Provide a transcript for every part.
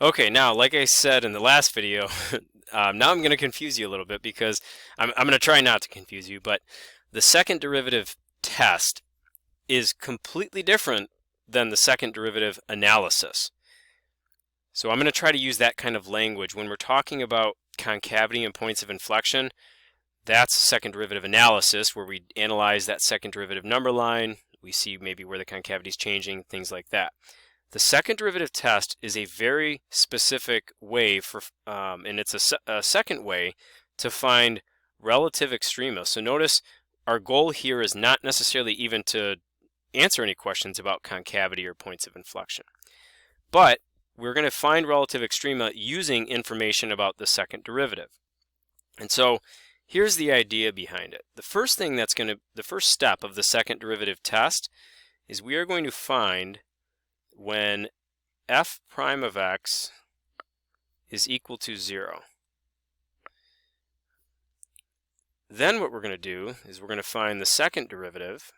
Okay, now, like I said in the last video, now I'm going to confuse you a little bit because I'm going to try not to confuse you, but the second derivative test is completely different than the second derivative analysis. So I'm going to try to use that kind of language. When we're talking about concavity and points of inflection, that's second derivative analysis, where we analyze that second derivative number line. We see maybe where the concavity is changing, things like that. The second derivative test is a very specific way for, and it's a second way to find relative extrema. So notice our goal here is not necessarily even to answer any questions about concavity or points of inflection, but we're going to find relative extrema using information about the second derivative. And so here's the idea behind it. The first step of the second derivative test is we are going to find when f prime of x is equal to 0. Then what we're going to do is we're going to find the second derivative.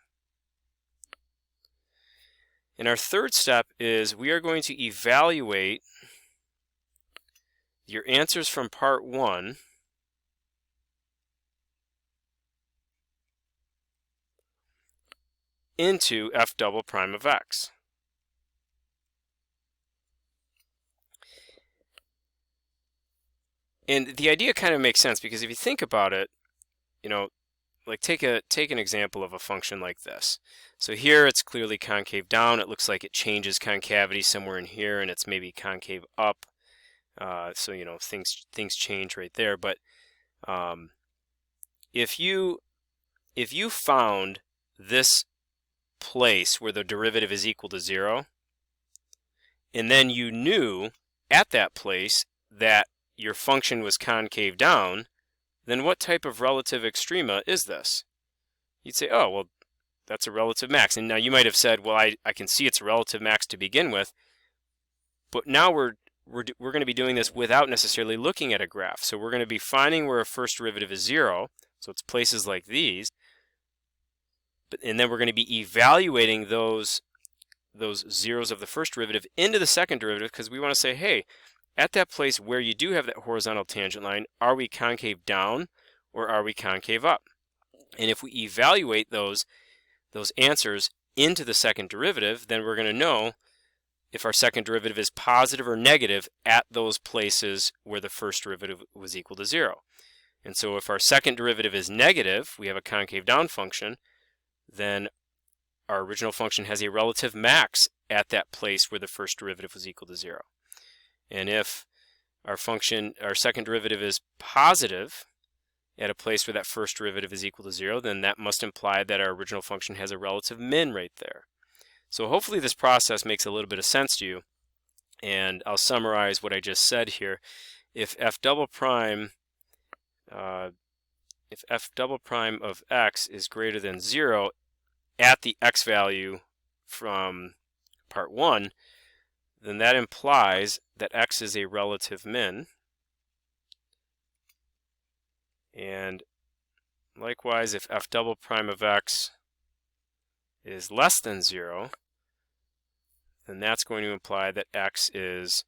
And our third step is we are going to evaluate your answers from part 1 into f double prime of x. And the idea kind of makes sense because if you think about it, like take an example of a function like this. So here it's clearly concave down. It looks like it changes concavity somewhere in here, and it's maybe concave up. So things change right there. But if you found this place where the derivative is equal to 0, and then you knew at that place that your function was concave down, then what type of relative extrema is this? You'd say, oh, well, that's a relative max. And now you might have said, well, I can see it's a relative max to begin with, but now we're going to be doing this without necessarily looking at a graph. So we're going to be finding where a first derivative is 0, so it's places like these, and then we're going to be evaluating those zeros of the first derivative into the second derivative, because we want to say, hey, at that place where you do have that horizontal tangent line, are we concave down or are we concave up? And if we evaluate those answers into the second derivative, then we're going to know if our second derivative is positive or negative at those places where the first derivative was equal to 0. And so if our second derivative is negative, we have a concave down function, then our original function has a relative max at that place where the first derivative was equal to 0. And if our second derivative is positive at a place where that first derivative is equal to 0, then that must imply that our original function has a relative min right there. So hopefully this process makes a little bit of sense to you. And I'll summarize what I just said here. If f double prime of x is greater than 0 at the x value from part 1, then that implies that x is a relative min. And likewise, if f double prime of x is less than 0, then that's going to imply that x is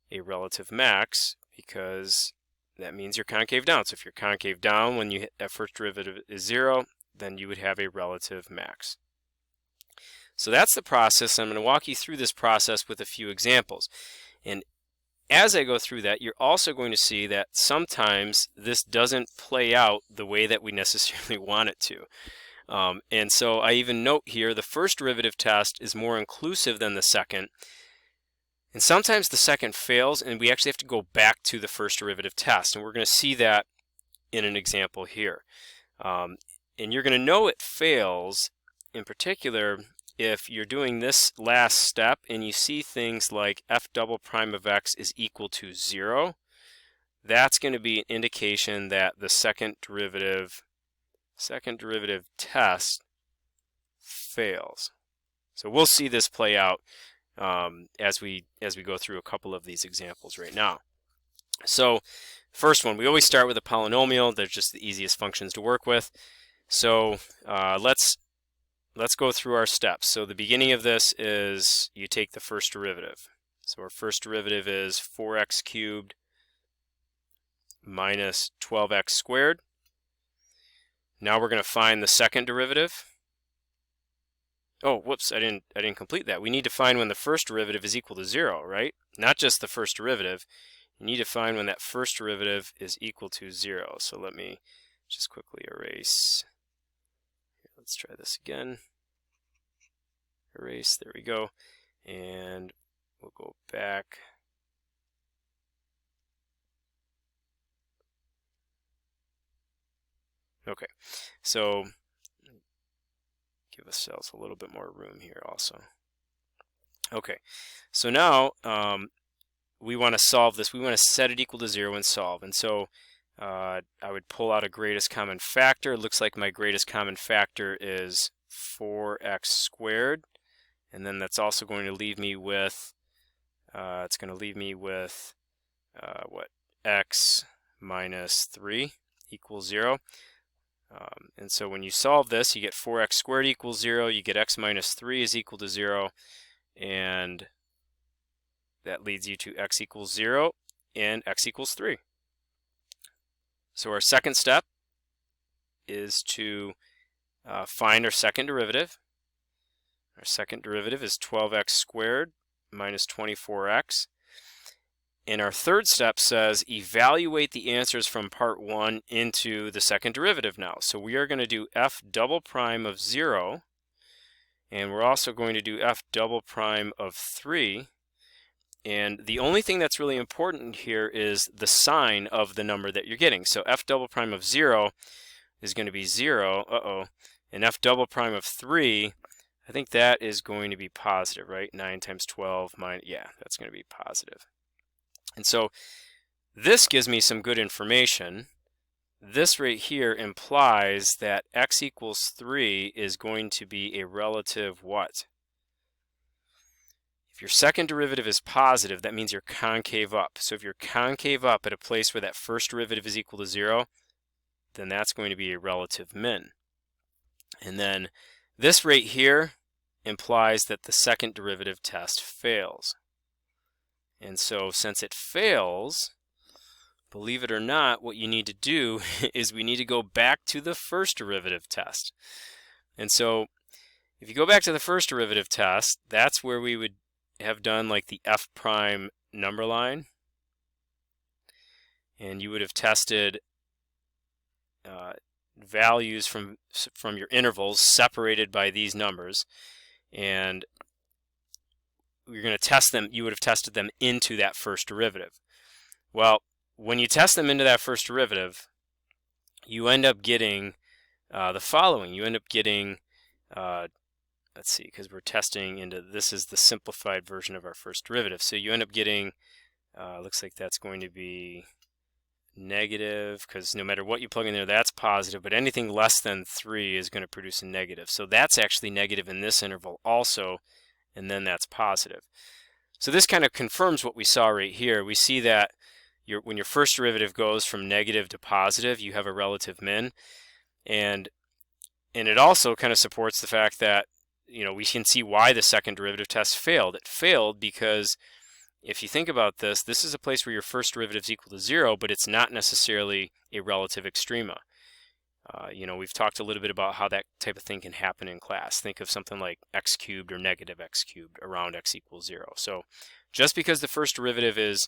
a relative max, because that means you're concave down. So if you're concave down when you hit that first derivative is 0, then you would have a relative max. So that's the process. I'm going to walk you through this process with a few examples. And as I go through that, you're also going to see that sometimes this doesn't play out the way that we necessarily want it to. And so I even note here the first derivative test is more inclusive than the second. And sometimes the second fails, and we actually have to go back to the first derivative test. And we're going to see that in an example here. And you're going to know it fails, in particular, if you're doing this last step and you see things like f double prime of x is equal to 0, that's going to be an indication that the second derivative test fails. So we'll see this play out as we go through a couple of these examples right now. So first one, we always start with a polynomial. They're just the easiest functions to work with. So let's go through our steps. So the beginning of this is you take the first derivative. So our first derivative is 4x cubed minus 12x squared. Now we're going to find the second derivative. Oh, whoops, I didn't complete that. We need to find when the first derivative is equal to 0, right? Not just the first derivative. You need to find when that first derivative is equal to 0. So let me just quickly erase. Let's try this again. Erase, there we go. And we'll go back. Okay, so give ourselves a little bit more room here also. Okay, so now we want to solve this. We want to set it equal to 0 and solve. And so I would pull out a greatest common factor. It looks like my greatest common factor is 4x squared. And then that's also going to leave me with, it's going to leave me with, what, x minus 3 equals 0. And so when you solve this, you get 4x squared equals 0, you get x minus 3 is equal to 0, and that leads you to x equals 0 and x equals 3. So our second step is to find our second derivative. Our second derivative is 12x squared minus 24x. And our third step says evaluate the answers from part 1 into the second derivative now. So we are going to do f double prime of 0, and we're also going to do f double prime of 3. And the only thing that's really important here is the sign of the number that you're getting. So f double prime of 0 is going to be 0, and f double prime of 3, I think that is going to be positive, right? 9 times 12 minus, yeah, that's going to be positive. And so this gives me some good information. This right here implies that x equals 3 is going to be a relative what? If your second derivative is positive, that means you're concave up. So if you're concave up at a place where that first derivative is equal to 0, then that's going to be a relative min. And then this right here implies that the second derivative test fails. And so since it fails, believe it or not, what you need to do is we need to go back to the first derivative test. And so if you go back to the first derivative test, that's where we would have done like the f prime number line. And you would have tested values from your intervals separated by these numbers. And you're going to test them, you would have tested them into that first derivative. Well, when you test them into that first derivative, you end up getting the following. You end up getting, let's see, because we're testing into, this is the simplified version of our first derivative. So you end up getting, looks like that's going to be negative, because no matter what you plug in there, that's positive, but anything less than 3 is going to produce a negative. So that's actually negative in this interval also, and then that's positive. So this kind of confirms what we saw right here. We see that when your first derivative goes from negative to positive, you have a relative min, and it also kind of supports the fact that, you know, we can see why the second derivative test failed. It failed because if you think about this, this is a place where your first derivative is equal to 0, but it's not necessarily a relative extrema. You know, we've talked a little bit about how that type of thing can happen in class. Think of something like x cubed or negative x cubed around x equals 0. So just because the first derivative is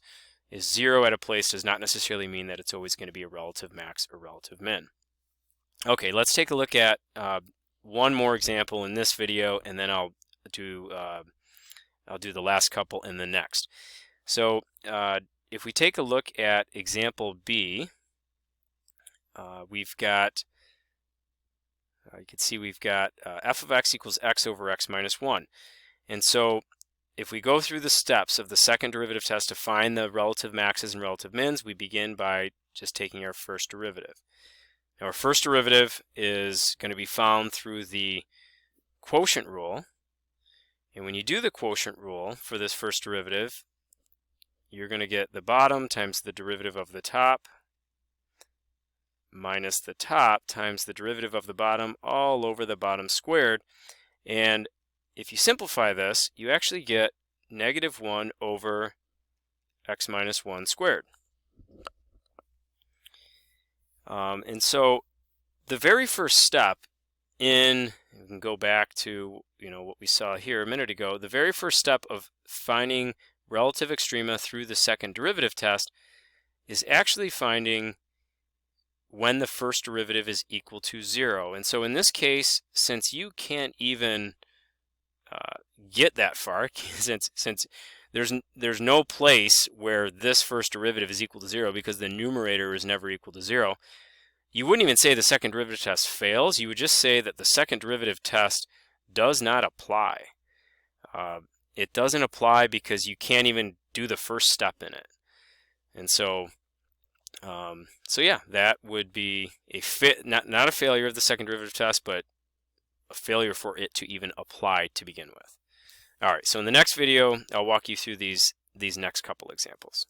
0 at a place does not necessarily mean that it's always going to be a relative max or relative min. Okay, let's take a look at one more example in this video, and then I'll do the last couple in the next. So if we take a look at example B, we've got, you can see we've got f of x equals x over x minus 1. And so if we go through the steps of the second derivative test to find the relative maxes and relative mins, we begin by just taking our first derivative. Now our first derivative is going to be found through the quotient rule. And when you do the quotient rule for this first derivative, you're going to get the bottom times the derivative of the top minus the top times the derivative of the bottom all over the bottom squared. And if you simplify this, you actually get -1 over x minus 1 squared. And so the very first step we can go back to what we saw here a minute ago. The very first step of finding relative extrema through the second derivative test is actually finding when the first derivative is equal to 0. And so in this case, since you can't even get that far, since there's no place where this first derivative is equal to 0 because the numerator is never equal to 0, you wouldn't even say the second derivative test fails. You would just say that the second derivative test does not apply. It doesn't apply because you can't even do the first step in it. And so yeah, that would be not a failure of the second derivative test, but a failure for it to even apply to begin with. All right, so in the next video, I'll walk you through these next couple examples.